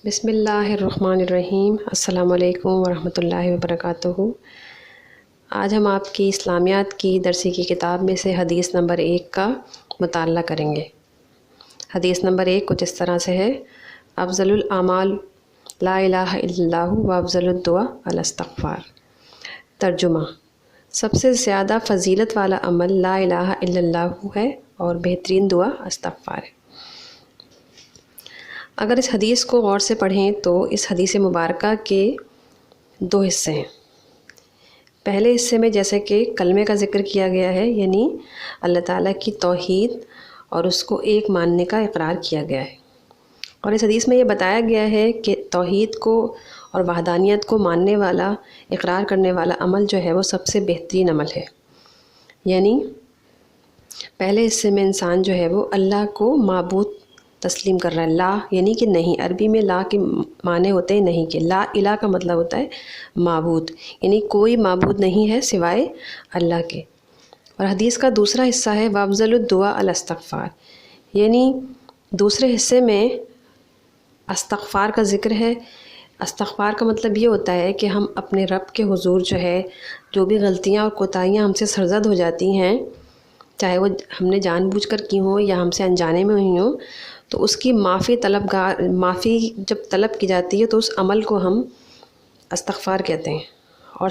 بسم اللہ الرحمن الرحیم۔ السلام علیکم ورحمۃ اللہ وبرکاتہ۔ آج ہم آپ کی اسلامیات کی درسی کی کتاب میں سے حدیث نمبر 1 کا مطالعہ کریں گے۔ حدیث نمبر 1 کچھ اس طرح سے ہے: افضل الاعمال لا الہ الا اللہ و افضل الدعاء الاستغفار۔ ترجمہ: سب سے زیادہ فضیلت والا عمل لا الہ الا اللہ ہے اور بہترین دعا استغفار ہے۔ اگر اس حدیث کو غور سے پڑھیں تو اس حدیث مبارکہ کے 2 حصے ہیں۔ پہلے حصے میں جیسے کہ کلمے کا ذکر کیا گیا ہے، یعنی اللہ تعالیٰ کی توحید اور اس کو ایک ماننے کا اقرار کیا گیا ہے، اور اس حدیث میں یہ بتایا گیا ہے کہ توحید کو اور وحدانیت کو ماننے والا، اقرار کرنے والا عمل جو ہے وہ سب سے بہترین عمل ہے۔ یعنی پہلے حصے میں انسان جو ہے وہ اللہ کو معبود تسلیم کر رہا ہے۔ لا یعنی کہ نہیں، عربی میں لا کے معنی ہوتے ہیں نہیں کے، لا الہ کا مطلب ہوتا ہے معبود، یعنی کوئی معبود نہیں ہے سوائے اللہ کے۔ اور حدیث کا دوسرا حصہ ہے وافضل الدعاء الاستغفار، یعنی دوسرے حصے میں استغفار کا ذکر ہے۔ استغفار کا مطلب یہ ہوتا ہے کہ ہم اپنے رب کے حضور جو ہے، جو بھی غلطیاں اور کوتاہیاں ہم سے سرزد ہو جاتی ہیں، چاہے وہ ہم نے جان بوجھ کر کی ہوں یا ہم سے انجانے میں ہوئی ہوں، تو اس کی معافی جب طلب کی جاتی ہے تو اس عمل کو ہم استغفار کہتے ہیں، اور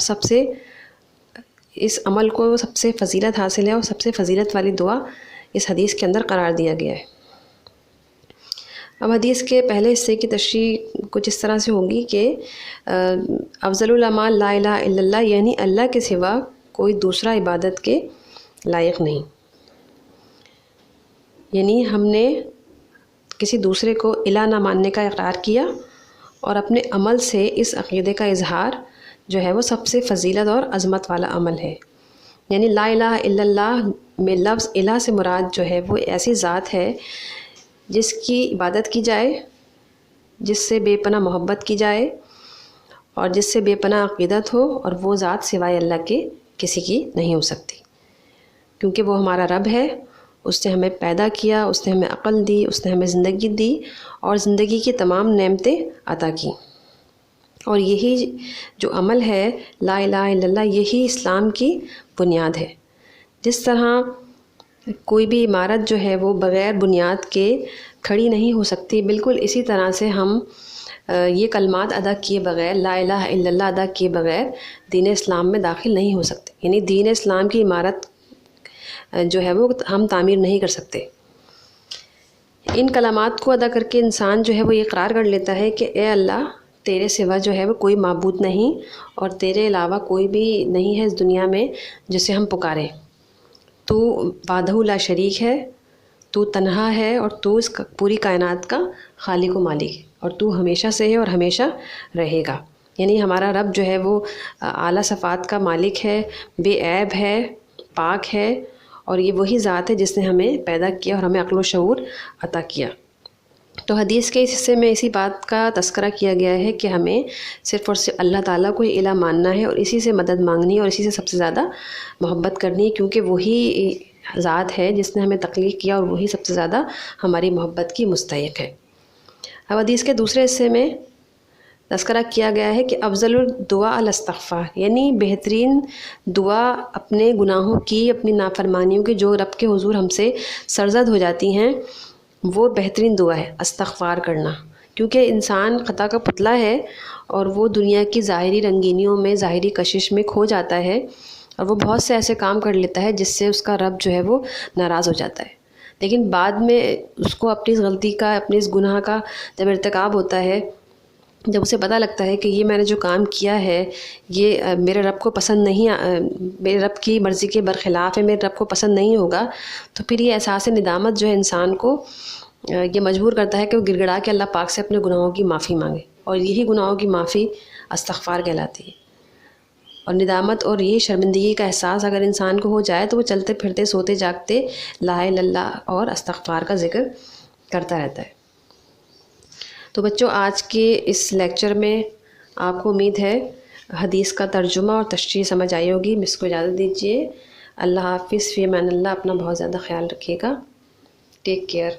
اس عمل کو سب سے فضیلت حاصل ہے اور سب سے فضیلت والی دعا اس حدیث کے اندر قرار دیا گیا ہے۔ اب حدیث کے پہلے حصے کی تشریح کچھ اس طرح سے ہوگی کہ افضل الاعمال لا الہ الا اللہ، یعنی اللہ کے سوا کوئی دوسرا عبادت کے لائق نہیں، یعنی ہم نے کسی دوسرے کو الہ نہ ماننے کا اقرار کیا اور اپنے عمل سے اس عقیدے کا اظہار جو ہے وہ سب سے فضیلت اور عظمت والا عمل ہے۔ یعنی لا الہ الا اللہ میں لفظ الہ سے مراد جو ہے وہ ایسی ذات ہے جس کی عبادت کی جائے، جس سے بے پناہ محبت کی جائے اور جس سے بے پناہ عقیدت ہو، اور وہ ذات سوائے اللہ کے کسی کی نہیں ہو سکتی، کیونکہ وہ ہمارا رب ہے۔ اس نے ہمیں پیدا کیا، اس نے ہمیں عقل دی، اس نے ہمیں زندگی دی اور زندگی کی تمام نعمتیں عطا کی، اور یہی جو عمل ہے لا الہ الا اللہ، یہی اسلام کی بنیاد ہے۔ جس طرح کوئی بھی عمارت جو ہے وہ بغیر بنیاد کے کھڑی نہیں ہو سکتی، بالکل اسی طرح سے ہم یہ کلمات ادا کیے بغیر، لا الہ الا اللہ ادا کیے بغیر دین اسلام میں داخل نہیں ہو سکتے، یعنی دین اسلام کی عمارت جو ہے وہ ہم تعمیر نہیں کر سکتے۔ ان کلمات کو ادا کر کے انسان جو ہے وہ یہ اقرار کر لیتا ہے کہ اے اللہ، تیرے سوا جو ہے وہ کوئی معبود نہیں، اور تیرے علاوہ کوئی بھی نہیں ہے اس دنیا میں جسے ہم پکاریں۔ تو وحدہ لا شریک ہے، تو تنہا ہے، اور تو اس پوری کائنات کا خالق و مالک ہے، اور تو ہمیشہ سے ہے اور ہمیشہ رہے گا۔ یعنی ہمارا رب جو ہے وہ اعلیٰ صفات کا مالک ہے، بے عیب ہے، پاک ہے، اور یہ وہی ذات ہے جس نے ہمیں پیدا کیا اور ہمیں عقل و شعور عطا کیا۔ تو حدیث کے اس حصے میں اسی بات کا تذکرہ کیا گیا ہے کہ ہمیں صرف اور صرف اللہ تعالیٰ کو ہی الہ ماننا ہے، اور اسی سے مدد مانگنی ہے، اور اسی سے سب سے زیادہ محبت کرنی ہے، کیونکہ وہی ذات ہے جس نے ہمیں تخلیق کیا، اور وہی سب سے زیادہ ہماری محبت کی مستحق ہے۔ اب حدیث کے دوسرے حصے میں تذکرہ کیا گیا ہے کہ افضل الدعاء الاستغفار، یعنی بہترین دعا اپنے گناہوں کی، اپنی نافرمانیوں کی، جو رب کے حضور ہم سے سرزد ہو جاتی ہیں، وہ بہترین دعا ہے استغفار کرنا، کیونکہ انسان خطا کا پتلا ہے اور وہ دنیا کی ظاہری رنگینیوں میں، ظاہری کشش میں کھو جاتا ہے، اور وہ بہت سے ایسے کام کر لیتا ہے جس سے اس کا رب جو ہے وہ ناراض ہو جاتا ہے، لیکن بعد میں اس کو اپنی اس غلطی کا، اپنے اس گناہ کا جب ارتکاب ہوتا ہے، جب اسے پتہ لگتا ہے کہ یہ میں نے جو کام کیا ہے یہ میرے رب کو پسند نہیں، میرے رب کی مرضی کے برخلاف ہے، میرے رب کو پسند نہیں ہوگا، تو پھر یہ احساس ندامت جو ہے انسان کو یہ مجبور کرتا ہے کہ وہ گڑ گڑا کے اللہ پاک سے اپنے گناہوں کی معافی مانگے، اور یہی گناہوں کی معافی استغفار کہلاتی ہے۔ اور ندامت اور یہ شرمندگی کا احساس اگر انسان کو ہو جائے تو وہ چلتے پھرتے، سوتے جاگتے لا الہ الا اللہ اور استغفار کا ذکر کرتا رہتا ہے۔ تو بچوں، آج کے اس لیکچر میں آپ کو امید ہے حدیث کا ترجمہ اور تشریح سمجھ آئی ہوگی۔ اس کو اجازت دیجیے۔ اللہ حافظ، فی امان اللہ۔ اپنا بہت زیادہ خیال رکھیے گا۔ Take care.